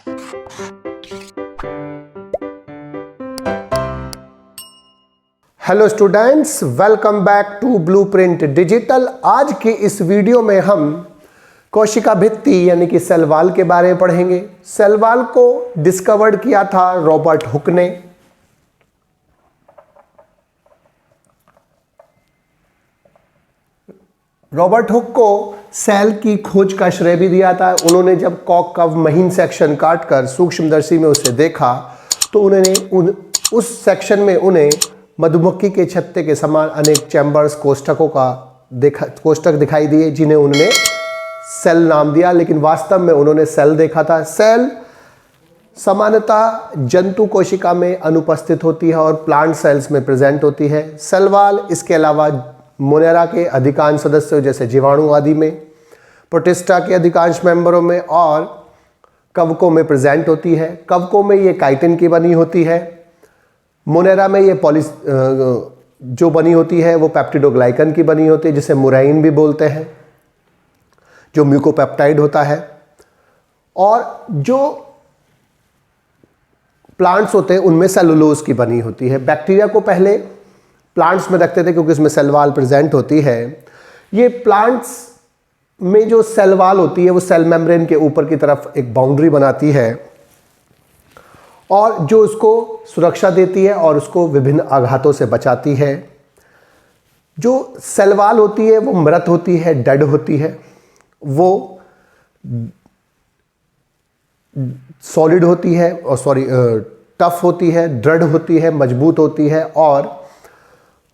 Hello students, welcome back to Blueprint Digital. आज के इस वीडियो में हम कोशिका भित्ति यानी कि सेल वॉल के बारे में पढ़ेंगे। सेल वॉल को डिस्कवर्ड किया था रॉबर्ट हुक ने। रॉबर्ट हुक को सेल की खोज का श्रेय भी दिया था। उन्होंने जब कॉक का महीन सेक्शन काटकर सूक्ष्मदर्शी में उसे देखा तो उन्होंने उस सेक्शन में उन्हें मधुमक्खी के छत्ते के समान अनेक चैम्बर्स कोष्ठक दिखाई दिए, जिन्हें उन्होंने सेल नाम दिया, लेकिन वास्तव में उन्होंने सेल देखा था। सेल सामान्यतः जंतु कोशिका में अनुपस्थित होती है और प्लांट सेल्स में प्रेजेंट होती है। सेल वॉल इसके अलावा मोनेरा के अधिकांश सदस्यों जैसे जीवाणु आदि में, प्रोटिस्टा के अधिकांश मेंबरों में और कवकों में प्रेजेंट होती है। कवकों में ये काइटिन की बनी होती है। मोनेरा में ये जो बनी होती है वो पेप्टिडोग्लाइकन की बनी होती है, जिसे मुराइन भी बोलते हैं, जो म्यूकोपेप्टाइड होता है। और जो प्लांट्स होते हैं उनमें सेलुलोज की बनी होती है। बैक्टीरिया को पहले प्लांट्स में रखते थे क्योंकि उसमें सेल वॉल प्रेजेंट होती है। ये प्लांट्स में जो सेल वॉल होती है वो सेल मेम्ब्रेन के ऊपर की तरफ एक बाउंड्री बनाती है और जो उसको सुरक्षा देती है और उसको विभिन्न आघातों से बचाती है। जो सेल वॉल होती है वो मृत होती है, डेड होती है, वो सॉलिड होती है और टफ होती है, दृढ़ होती है, मजबूत होती है और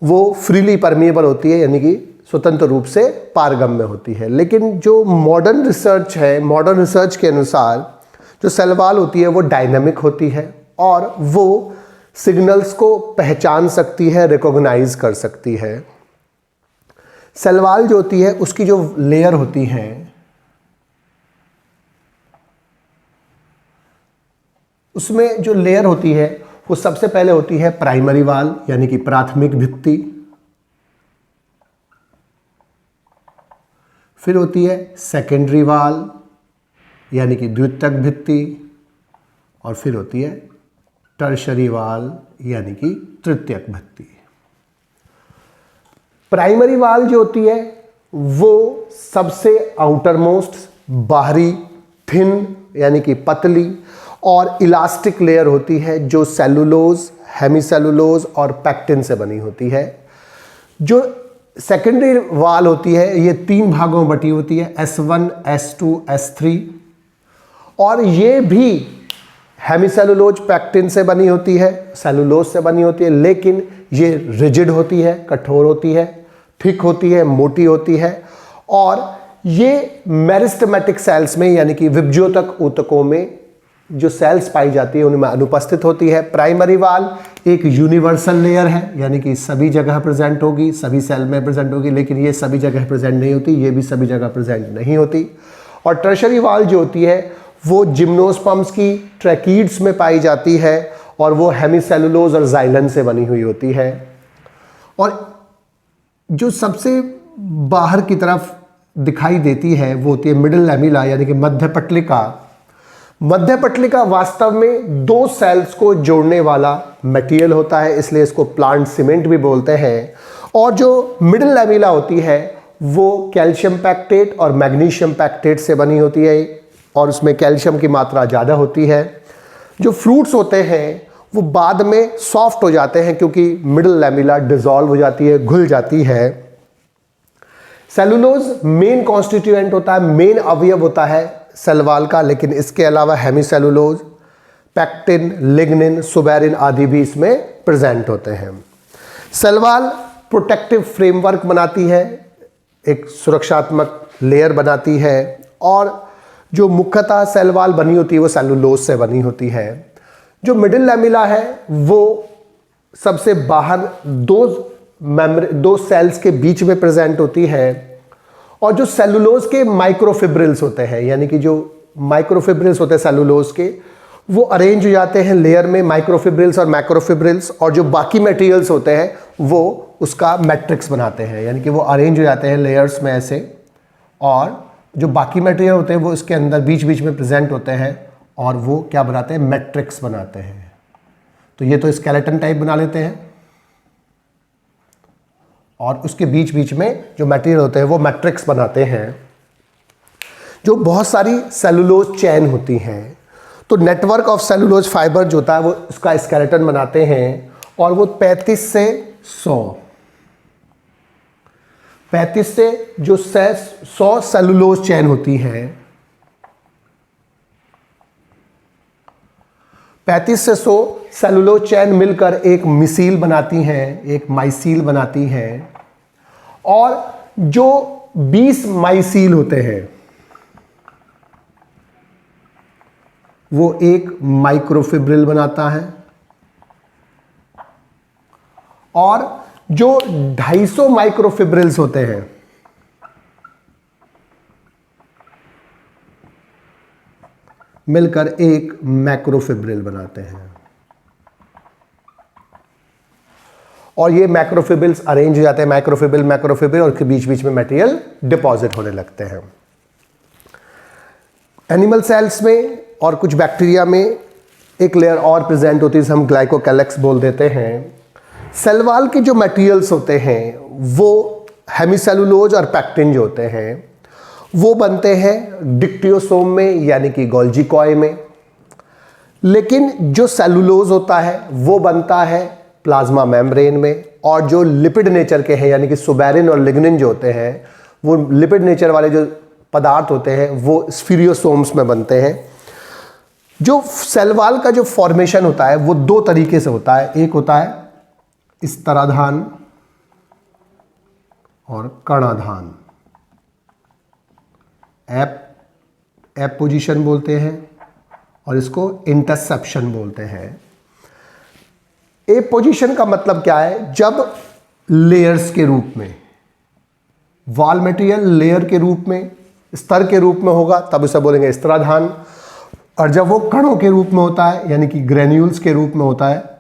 वो फ्रीली परमिएबल होती है, यानी कि स्वतंत्र रूप से पारगम्य होती है। लेकिन जो मॉडर्न रिसर्च है, मॉडर्न रिसर्च के अनुसार जो सेल वॉल होती है वो डायनामिक होती है और वो सिग्नल्स को पहचान सकती है, रिकॉग्नाइज कर सकती है। सेल वॉल जो होती है उसकी जो लेयर होती है उसमें जो लेयर होती है वो सबसे पहले होती है प्राइमरी वॉल यानी कि प्राथमिक भित्ति, फिर होती है सेकेंडरी वॉल यानी कि द्वितीयक भित्ति और फिर होती है टर्शरी वॉल यानी कि तृतीयक भित्ति। प्राइमरी वॉल जो होती है वो सबसे आउटर मोस्ट बाहरी थिन यानी कि पतली और इलास्टिक लेयर होती है जो सेलुलोज, हेमीसेलुलोज और पैक्टिन से बनी होती है। जो सेकेंडरी वॉल होती है ये 3 भागों में बटी होती है, S1, S2, S3, और ये भी हेमीसेलुलोज पैक्टिन से बनी होती है, सेलुलोज से बनी होती है, लेकिन ये रिजिड होती है, कठोर होती है, थिक होती है, मोटी होती है और ये मेरिस्टेमेटिक सेल्स में यानी कि विभज्योतक ऊतकों में जो सेल्स पाई जाती है उनमें अनुपस्थित होती है। प्राइमरी वॉल एक यूनिवर्सल लेयर है यानी कि सभी जगह प्रेजेंट होगी, सभी सेल में प्रेजेंट होगी, लेकिन ये सभी जगह प्रेजेंट नहीं होती, ये भी सभी जगह प्रेजेंट नहीं होती। और टर्शरी वॉल जो होती है वो जिम्नोस्पर्म्स की ट्रैकीड्स में पाई जाती है और वो हेमीसेलुलोज और जाइलन से बनी हुई होती है। और जो सबसे बाहर की तरफ दिखाई देती है वो होती है मिडिल लैमेला यानी कि मध्य पटलिका। मध्य पटलिका वास्तव में 2 सेल्स को जोड़ने वाला मटेरियल होता है, इसलिए इसको प्लांट सीमेंट भी बोलते हैं। और जो मिडिल लैमेला होती है वो कैल्शियम पैक्टेट और मैग्नीशियम पैक्टेट से बनी होती है और उसमें कैल्शियम की मात्रा ज़्यादा होती है। जो फ्रूट्स होते हैं वो बाद में सॉफ्ट हो जाते हैं क्योंकि मिडिल लैमेला डिसॉल्व हो जाती है, घुल जाती है। सेलुलोज मेन कॉन्स्टिट्यूएंट होता है, मेन अवयव होता है सेल वॉल का, लेकिन इसके अलावा हेमीसेलुलोज, पैक्टिन, लिग्निन, सुबेरिन आदि भी इसमें प्रेजेंट होते हैं। सेल वॉल प्रोटेक्टिव फ्रेमवर्क बनाती है, एक सुरक्षात्मक लेयर बनाती है और जो मुख्यतः सेल वॉल बनी होती है वो सेलुलोज से बनी होती है। जो मिडिल लैमेला है वो सबसे बाहर 2 सेल्स के बीच में प्रेजेंट होती है और जो सेलुलोज के माइक्रोफिब्रिल्स होते हैं यानी कि जो माइक्रोफिब्रिल्स होते हैं सेलुलोज के वो अरेंज हो जाते हैं लेयर में, माइक्रोफिब्रिल्स और मैक्रोफिब्रिल्स, और जो बाकी मटेरियल्स होते हैं वो उसका मैट्रिक्स बनाते हैं यानी कि वो अरेंज हो जाते हैं लेयर्स में ऐसे, और जो बाकी मटेरियल होते हैं वो इसके अंदर बीच बीच में प्रेजेंट होते हैं और वो क्या बनाते हैं, मैट्रिक्स बनाते हैं। तो ये तो स्केलेटन टाइप बना लेते हैं और उसके बीच बीच में जो मटेरियल होते हैं वो मैट्रिक्स बनाते हैं। जो बहुत सारी सेलुलोज चेन होती हैं, तो नेटवर्क ऑफ सेलुलोज फाइबर जो होता है वो उसका स्केलेटन बनाते हैं और वो 35 से 100 सेलुलोज चेन होती है, 35 से 100 सेलुलोज चेन मिलकर एक मिसील बनाती हैं, एक माइसील बनाती हैं। और जो 20 माइसील होते हैं वो एक माइक्रोफिब्रिल बनाता है और जो 250 माइक्रोफिब्रिल्स होते हैं मिलकर एक मैक्रोफिब्रिल बनाते हैं। और ये मैक्रोफिब्रिल्स अरेंज हो जाते हैं, मैक्रोफिब्रिल और के बीच बीच में मटेरियल डिपॉजिट होने लगते हैं। एनिमल सेल्स में और कुछ बैक्टीरिया में एक लेयर और प्रेजेंट होती है जिसे हम ग्लाइकोकैलेक्स बोल देते हैं। सेल वॉल के जो मटेरियल्स होते हैं वो हेमिसेलुलोज और पैक्टिन जो होते हैं वो बनते हैं डिक्टियोसोम में यानी कि गोल्जी कॉय में। लेकिन जो सेलुलोज होता है वो बनता है प्लाज्मा मेम्ब्रेन में। और जो लिपिड नेचर के हैं यानी कि सुबेरिन और लिग्निन जो होते हैं वो लिपिड नेचर वाले जो पदार्थ होते हैं वो स्फीरियोसोम्स में बनते हैं। जो सेल वॉल का जो फॉर्मेशन होता है वो दो तरीके से होता है, एक होता है स्तराधान और कणाधान। एप पोजीशन बोलते हैं और इसको इंटरसेप्शन बोलते हैं। एप पोजीशन का मतलब क्या है, जब लेयर्स के रूप में वॉल मटेरियल लेयर के रूप में स्तर के रूप में होगा तब उसे बोलेंगे स्तराधान। और जब वो कणों के रूप में होता है यानी कि ग्रेन्यूल्स के रूप में होता है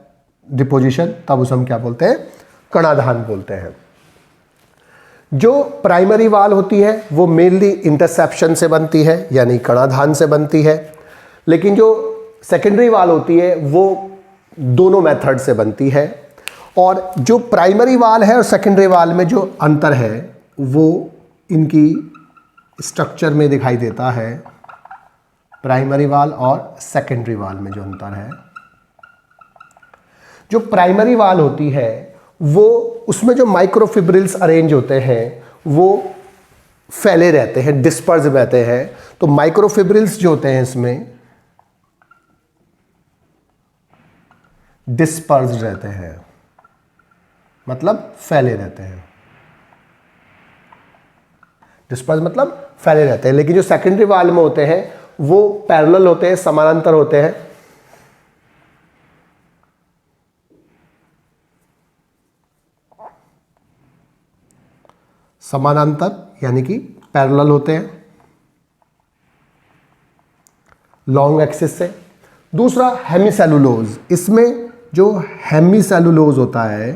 डिपोजिशन तब उसे हम क्या बोलते हैं, कणाधान बोलते हैं। जो प्राइमरी वॉल होती है वो मेनली इंटरसेप्शन से बनती है यानी कणाधान से बनती है। लेकिन जो सेकेंडरी वॉल होती है वो दोनों मेथड से बनती है। और जो प्राइमरी वॉल है और सेकेंडरी वॉल में जो अंतर है वो इनकी स्ट्रक्चर में दिखाई देता है। प्राइमरी वॉल और सेकेंडरी वॉल में जो अंतर है, जो प्राइमरी वॉल होती है वो उसमें जो माइक्रोफिब्रिल्स अरेंज होते हैं वो फैले रहते हैं, डिस्पर्स रहते हैं। तो माइक्रोफिब्रिल्स जो होते हैं इसमें डिस्पर्स रहते हैं, मतलब फैले रहते हैं। डिस्पर्स मतलब फैले रहते हैं। लेकिन जो सेकेंडरी वॉल में होते हैं वो पैरेलल होते हैं, समानांतर होते हैं। समानांतर यानी कि पैरेलल होते हैं लॉन्ग एक्सिस से। दूसरा हेमिसेलुलोज, इसमें जो हेमिसेलुलोज होता है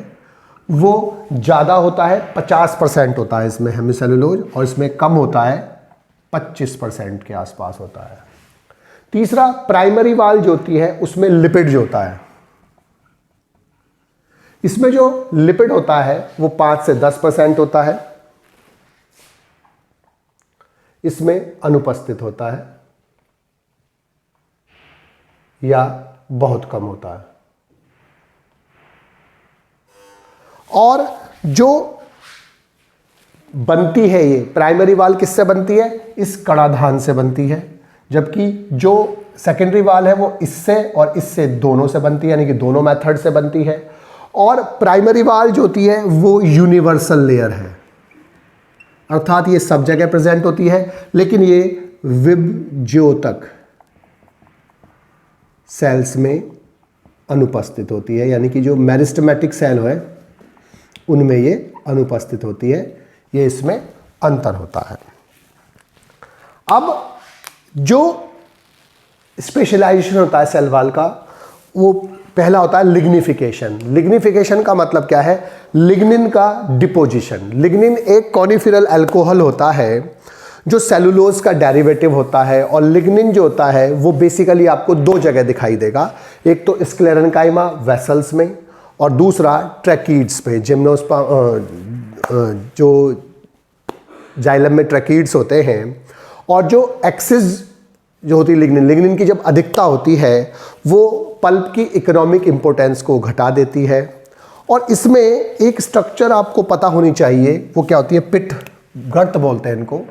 वो ज़्यादा होता है, 50% होता है इसमें हेमिसेलुलोज, और इसमें कम होता है 25% के आसपास होता है। तीसरा प्राइमरी वॉल जो होती है उसमें लिपिड जो होता है, इसमें जो लिपिड होता है वो 5 से 10% होता है, इसमें अनुपस्थित होता है या बहुत कम होता है। और जो बनती है ये प्राइमरी वॉल किससे बनती है, इस कणाधान से बनती है। जबकि जो सेकेंडरी वॉल है वो इससे और इससे दोनों से बनती है यानी कि दोनों मेथड से बनती है। और प्राइमरी वॉल जो होती है वो यूनिवर्सल लेयर है, अर्थात ये सब जगह प्रेजेंट होती है, लेकिन ये विभज्योतक सेल्स में अनुपस्थित होती है यानी कि जो मेरिस्टेमेटिक सेल है उनमें ये अनुपस्थित होती है। ये इसमें अंतर होता है। अब जो स्पेशलाइजेशन होता है सेल वॉल का वो पहला होता है लिग्निफिकेशन। लिग्निफिकेशन का मतलब क्या है, लिग्निन का डिपोजिशन। लिग्निन एक कॉनिफिरल अल्कोहल होता है जो सेलुलोज का डेरिवेटिव होता है, और लिग्निन जो होता है वो बेसिकली आपको दो जगह दिखाई देगा, एक तो स्क्लेरेन्काइमा वेसल्स में और दूसरा ट्रैकीड्स में। जो जाइलम में ट्रैकीड्स होते हैं, और जो एक्सिस जो होती है लिग्निन की जब अधिकता होती है वो पल्प की इकोनॉमिक इंपोर्टेंस को घटा देती है। और इसमें एक स्ट्रक्चर आपको पता होनी चाहिए, वो क्या होती है, पिट, गर्त बोलते हैं इनको।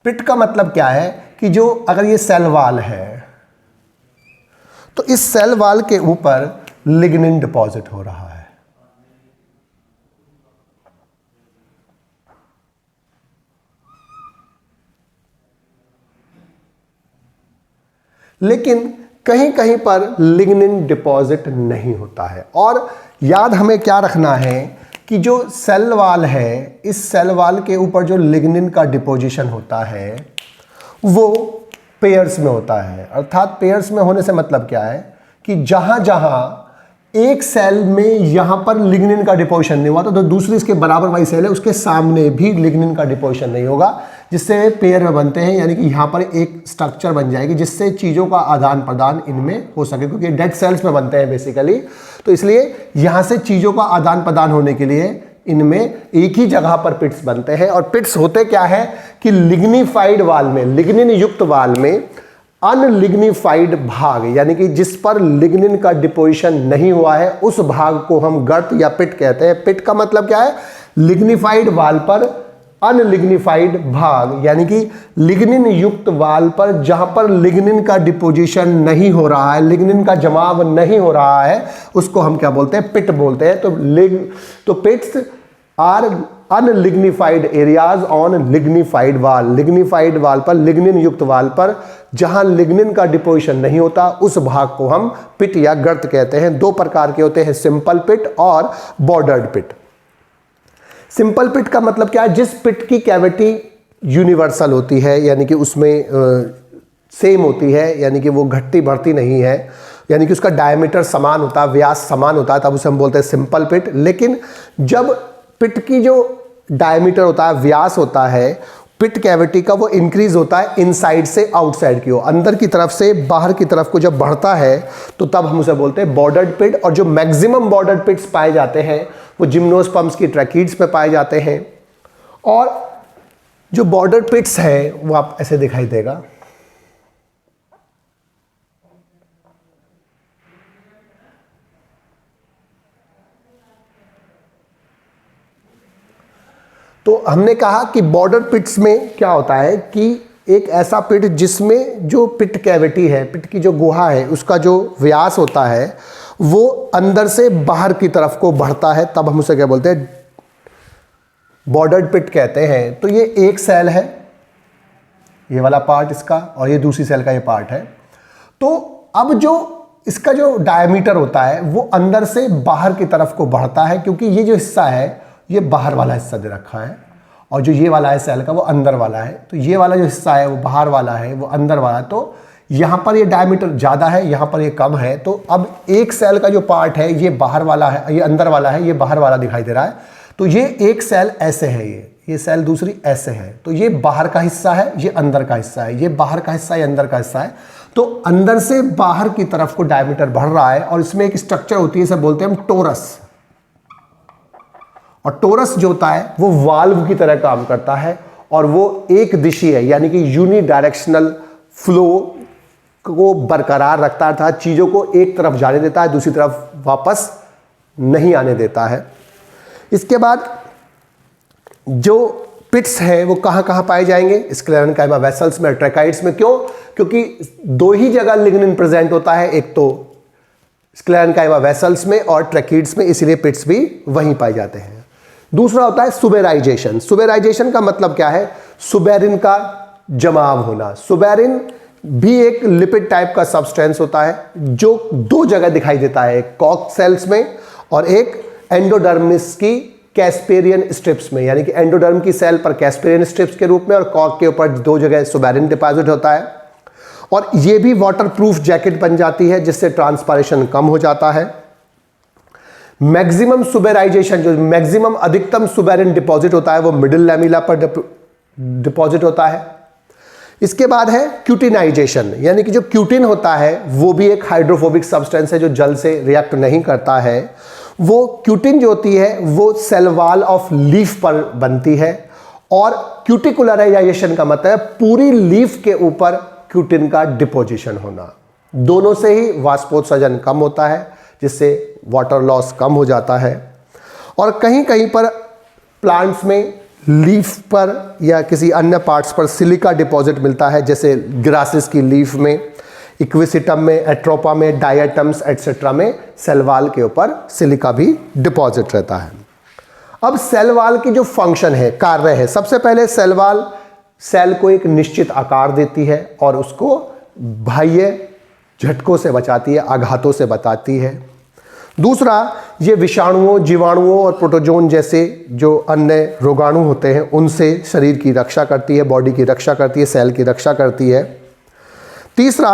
पिट का मतलब क्या है कि जो अगर ये सेल वाल है तो इस सेल वाल के ऊपर लिग्निन डिपॉजिट हो रहा है। लेकिन कहीं कहीं पर लिग्निन डिपॉजिट नहीं होता है। और याद हमें क्या रखना है कि जो सेल वाल है, इस सेल वाल के ऊपर जो लिग्निन का डिपोजिशन होता है वो पेयर्स में होता है। अर्थात पेयर्स में होने से मतलब क्या है कि जहां जहां एक सेल में यहां पर लिग्निन का डिपोजिशन नहीं हुआ तो दूसरी इसके बराबर वाली सेल है उसके सामने भी लिग्निन का डिपोजिशन नहीं होगा, जिससे पेयर में बनते हैं। यानी कि यहां पर एक स्ट्रक्चर बन जाएगी जिससे चीज़ों का आदान प्रदान इनमें हो सके, क्योंकि डेड सेल्स में बनते हैं बेसिकली। तो इसलिए यहां से चीज़ों का आदान प्रदान होने के लिए इनमें एक ही जगह पर पिट्स बनते हैं। और पिट्स होते क्या है कि लिग्निफाइड वाल में, लिग्निन युक्त वाल में अनलिग्निफाइड भाग, यानी कि जिस पर लिग्निन का डिपोजिशन नहीं हुआ है उस भाग को हम गर्त या पिट कहते हैं। पिट का मतलब क्या है, लिग्निफाइड वाल पर अनलिग्निफाइड भाग, यानी कि लिग्निन युक्त वाल पर जहां पर लिग्निन का डिपोजिशन नहीं हो रहा है, लिग्निन का जमाव नहीं हो रहा है, उसको हम क्या बोलते हैं, पिट बोलते हैं। तो pits are unlignified areas on lignified wall, lignified wall पर, लिग्निन युक्त वाल पर जहां लिग्निन का डिपोजिशन नहीं होता उस भाग को हम पिट या गर्त कहते हैं। दो प्रकार के होते हैं, सिंपल पिट और बॉर्डर्ड पिट। सिंपल पिट का मतलब क्या है, जिस पिट की कैविटी यूनिवर्सल होती है, यानी कि उसमें सेम होती है, यानी कि वो घटती बढ़ती नहीं है, यानी कि उसका डायमीटर समान होता है, व्यास समान होता है, तब उसे हम बोलते हैं सिंपल पिट। लेकिन जब पिट की जो डायमीटर होता है, व्यास होता है, पिट कैविटी का, वो इंक्रीज होता है इनसाइड से आउटसाइड की ओर, अंदर की तरफ से बाहर की तरफ को जब बढ़ता है तो तब हम उसे बोलते हैं बॉर्डर्ड पिट। और जो मैक्सिमम बॉर्डर्ड पिट्स पाए जाते हैं वो जिम्नोस्पर्म्स की ट्रैकीड्स में पाए जाते हैं। और जो बॉर्डर्ड पिट्स है वो आप ऐसे दिखाई देगा। तो हमने कहा कि बॉर्डर पिट्स में क्या होता है कि एक ऐसा पिट जिसमें जो पिट कैविटी है, पिट की जो गुहा है, उसका जो व्यास होता है वो अंदर से बाहर की तरफ को बढ़ता है, तब हम उसे क्या बोलते हैं, बॉर्डर्ड पिट कहते हैं। तो ये एक सेल है, ये वाला पार्ट इसका, और ये दूसरी सेल का ये पार्ट है। तो अब जो इसका जो डायमीटर होता है वो अंदर से बाहर की तरफ को बढ़ता है, क्योंकि ये जो हिस्सा है ये बाहर वाला हिस्सा दे रखा है, और जो ये वाला है सेल का वो अंदर वाला है। तो ये वाला जो हिस्सा है वो बाहर वाला है, वो अंदर वाला है। तो यहाँ पर ये डायमीटर ज़्यादा है, यहाँ पर ये कम है। तो अब एक सेल का जो पार्ट है ये बाहर वाला है, ये अंदर वाला है, ये बाहर वाला दिखाई दे रहा है। तो ये एक सेल ऐसे है, ये सेल दूसरी ऐसे है। तो ये बाहर का हिस्सा है, ये अंदर का हिस्सा है, ये बाहर का हिस्सा, ये अंदर का हिस्सा है। तो अंदर से बाहर की तरफ को डायमीटर बढ़ रहा है, और इसमें एक स्ट्रक्चर होती है, इसे बोलते हैं हम टोरस। और टोरस जो होता है वो वाल्व की तरह काम करता है, और वो एक दिशी है, यानी कि यूनि डायरेक्शनल फ्लो को बरकरार रखता है, अर्थात चीज़ों को एक तरफ जाने देता है, दूसरी तरफ वापस नहीं आने देता है। इसके बाद जो पिट्स है वो कहाँ कहाँ पाए जाएंगे, स्क्लेरेन्काइमा वेसल्स में, ट्रैकाइड्स में। क्यों? क्योंकि दो ही जगह लिग्निन प्रेजेंट होता है, एक तो स्क्लेरेन्काइमा वेसल्स में और ट्रैकीड्स में, इसलिए पिट्स भी वहीं पाए जाते हैं। दूसरा होता है सुबेराइजेशन। सुबेराइजेशन का मतलब क्या है, सुबेरिन का जमाव होना। सुबेरिन भी एक लिपिड टाइप का सब्सटेंस होता है जो दो जगह दिखाई देता है, एक कॉक सेल्स में और एक एंडोडर्मिस की कैस्पेरियन स्ट्रिप्स में, यानी कि एंडोडर्म की सेल पर कैस्पेरियन स्ट्रिप्स के रूप में और कॉक के ऊपर दो जगह सुबेरिन डिपॉजिट होता है। और ये भी वाटर प्रूफ जैकेट बन जाती है जिससे ट्रांसपायरेशन कम हो जाता है। मैक्सिमम सुबेराइजेशन, जो मैक्सिमम अधिकतम सुबेरिन डिपॉजिट होता है वो मिडिल लैमेला पर डिपॉजिट होता है। इसके बाद है क्यूटिनाइजेशन, यानी कि जो क्यूटिन होता है वो भी एक हाइड्रोफोबिक सब्सटेंस है जो जल से रिएक्ट नहीं करता है। वो क्यूटिन जो होती है वो सेल वॉल ऑफ लीफ पर बनती है, और क्यूटिकुलराइजेशन का मतलब है पूरी लीफ के ऊपर क्यूटिन का डिपोजिशन होना। दोनों से ही वाष्पोत्सर्जन कम होता है, जिससे वाटर लॉस कम हो जाता है। और कहीं कहीं पर प्लांट्स में लीफ पर या किसी अन्य पार्ट्स पर सिलिका डिपॉजिट मिलता है, जैसे ग्रासेस की लीफ में, इक्विसिटम में, एट्रोपा में, डायटम्स एटसेट्रा में सेल वॉल के ऊपर सिलिका भी डिपॉजिट रहता है। अब सेल वॉल की जो फंक्शन है, कार्य है, सबसे पहले सेल वॉल सेल को एक निश्चित आकार देती है और उसको बाह्य झटकों से बचाती है, आघातों से बचाती है। दूसरा, ये विषाणुओं, जीवाणुओं और प्रोटोजोन जैसे जो अन्य रोगाणु होते हैं उनसे शरीर की रक्षा करती है, बॉडी की रक्षा करती है, सेल की रक्षा करती है। तीसरा,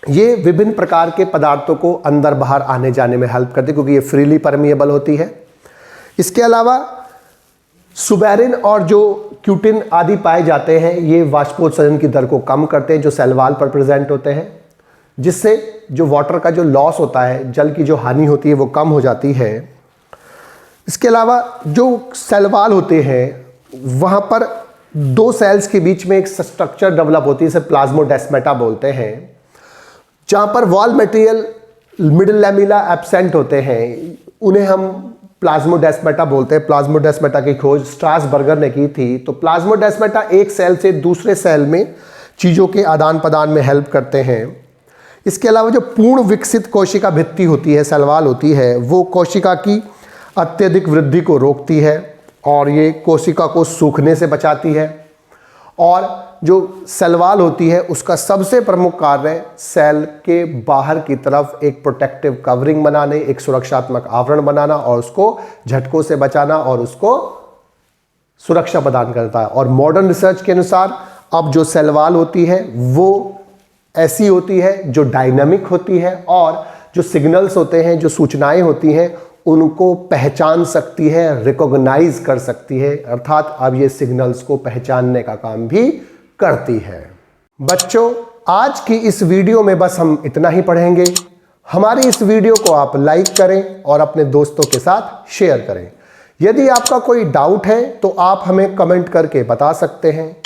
ये विभिन्न प्रकार के पदार्थों को अंदर बाहर आने जाने में हेल्प करती है, क्योंकि ये फ्रीली परमिएबल होती है। इसके अलावा सुबेरिन और जो क्यूटिन आदि पाए जाते हैं, ये वाष्पोत्सर्जन की दर को कम करते हैं जो सेल वॉल पर प्रेजेंट होते हैं, जिससे जो वाटर का जो लॉस होता है, जल की जो हानि होती है वो कम हो जाती है। इसके अलावा जो सेल वॉल होते हैं वहाँ पर दो सेल्स के बीच में एक स्ट्रक्चर डेवलप होती है, इसे प्लाज्मोडेस्माटा बोलते हैं, जहाँ पर wall material middle lamella absent होते हैं, उन्हें हम प्लाज्मोडेस्माटा बोलते हैं। प्लाज्मोडेस्माटा की खोज स्ट्रासबर्गर ने की थी। तो प्लाज्मोडेस्माटा एक सेल से दूसरे सेल में चीज़ों के आदान प्रदान में हेल्प करते हैं। इसके अलावा जो पूर्ण विकसित कोशिका भित्ति होती है, सेल वॉल होती है, वो कोशिका की अत्यधिक वृद्धि को रोकती है और ये कोशिका को सूखने से बचाती है। और जो सेल वॉल होती है उसका सबसे प्रमुख कार्य सेल के बाहर की तरफ एक प्रोटेक्टिव कवरिंग बनाने, एक सुरक्षात्मक आवरण बनाना और उसको झटकों से बचाना और उसको सुरक्षा प्रदान करता है। और मॉडर्न रिसर्च के अनुसार अब जो सेल वॉल होती है वो ऐसी होती है जो डायनामिक होती है, और जो सिग्नल्स होते हैं, जो सूचनाएं होती हैं, उनको पहचान सकती है, रिकॉग्नाइज कर सकती है, अर्थात अब ये सिग्नल्स को पहचानने का काम भी करती है। बच्चों, आज की इस वीडियो में बस हम इतना ही पढ़ेंगे। हमारी इस वीडियो को आप लाइक करें और अपने दोस्तों के साथ शेयर करें। यदि आपका कोई डाउट है तो आप हमें कमेंट करके बता सकते हैं।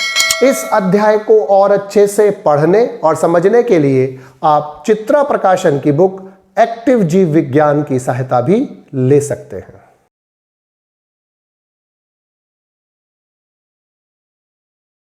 इस अध्याय को और अच्छे से पढ़ने और समझने के लिए आप चित्रा प्रकाशन की बुक एक्टिव जीव विज्ञान की सहायता भी ले सकते हैं।